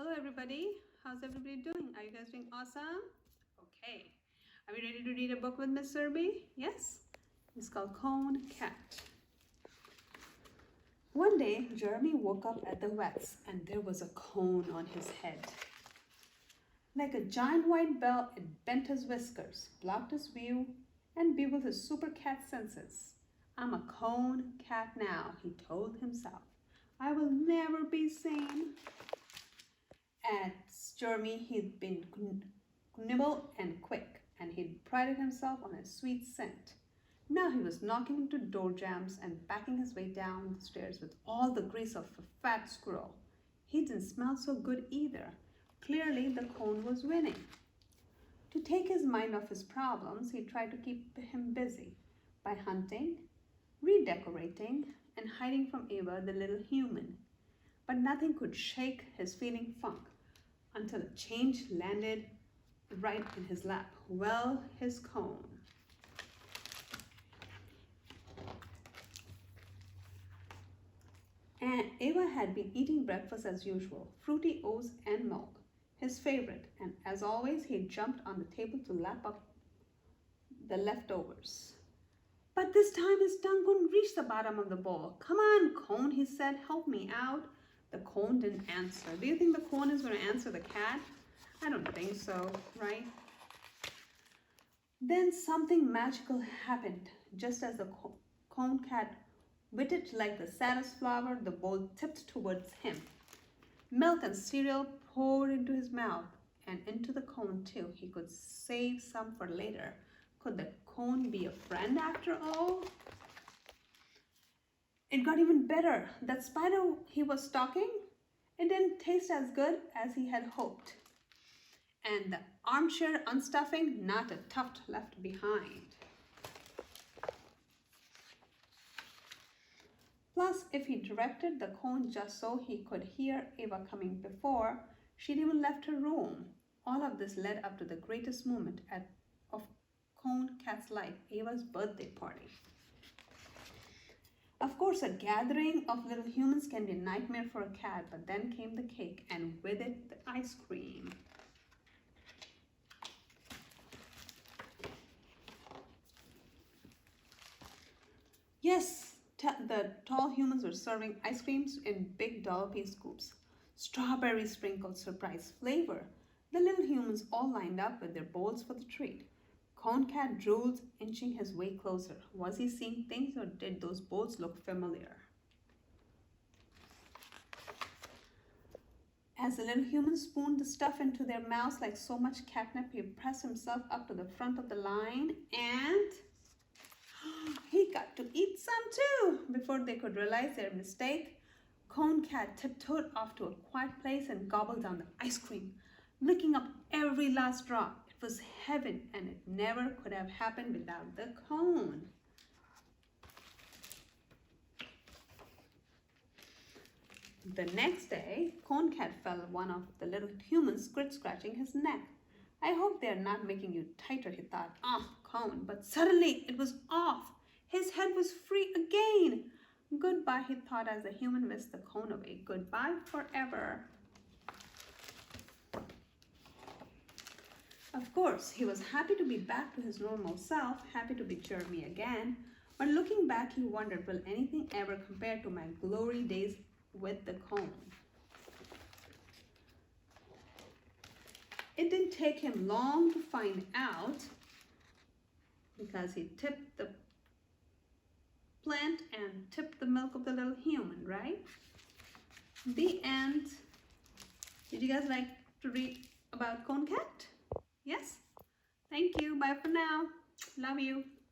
Hello everybody, how's everybody doing? Are you guys doing awesome? Okay, are we ready to read a book with Miss Serby? Yes? It's called Cone Cat. One day, Jeremy woke up at the vet's and there was a cone on his head. Like a giant white bell, it bent his whiskers, blocked his view, and bugled his super cat senses. I'm a cone cat now, he told himself. I will never be seen. At Jeremy, he'd been nimble and quick, and he'd prided himself on his sweet scent. Now he was knocking into door jambs and backing his way down the stairs with all the grease of a fat squirrel. He didn't smell so good either. Clearly, the cone was winning. To take his mind off his problems, he tried to keep him busy by hunting, redecorating, and hiding from Ava, the little human. But nothing could shake his feeling funk until a change landed right in his lap. Well, his cone. And Ava had been eating breakfast as usual, fruity oats and milk, his favorite, and as always, he jumped on the table to lap up the leftovers. But this time his tongue couldn't reach the bottom of the bowl. Come on, cone, he said, help me out. The cone didn't answer. Do you think the cone is going to answer the cat? I don't think so, right? Then something magical happened. Just as the cone cat witted like the saddest flower, the bowl tipped towards him. Milk and cereal poured into his mouth and into the cone too. He could save some for later. Could the cone be a friend after all? It got even better. That spider he was stalking, it didn't taste as good as he had hoped. And the armchair unstuffing, not a tuft left behind. Plus, if he directed the cone just so he could hear Ava coming before, she'd even left her room. All of this led up to the greatest moment of Cone Cat's life, Ava's birthday party. Of course, a gathering of little humans can be a nightmare for a cat, but then came the cake and with it the ice cream. Yes, the tall humans were serving ice creams in big dollopy scoops. Strawberry sprinkled surprise flavor. The little humans all lined up with their bowls for the treat. Cone Cat drooled, inching his way closer. Was he seeing things or did those bowls look familiar? As the little humans spooned the stuff into their mouths like so much catnip, he pressed himself up to the front of the line and he got to eat some too. Before they could realize their mistake, Cone Cat tiptoed off to a quiet place and gobbled down the ice cream, licking up every last drop. It was heaven, and it never could have happened without the cone. The next day, Cone Cat felt one of the little humans scratching his neck. I hope they are not making you tighter, he thought. Ah, Cone. But suddenly it was off. His head was free again. Goodbye, he thought as the human whisked the cone away. Goodbye forever. Of course, he was happy to be back to his normal self, happy to be Jeremy again. But looking back, he wondered, will anything ever compare to my glory days with the cone? It didn't take him long to find out because he tipped the plant and tipped the milk of the little human, right? The end. Did you guys like to read about Cone Cat? Yes? Thank you. Bye for now. Love you.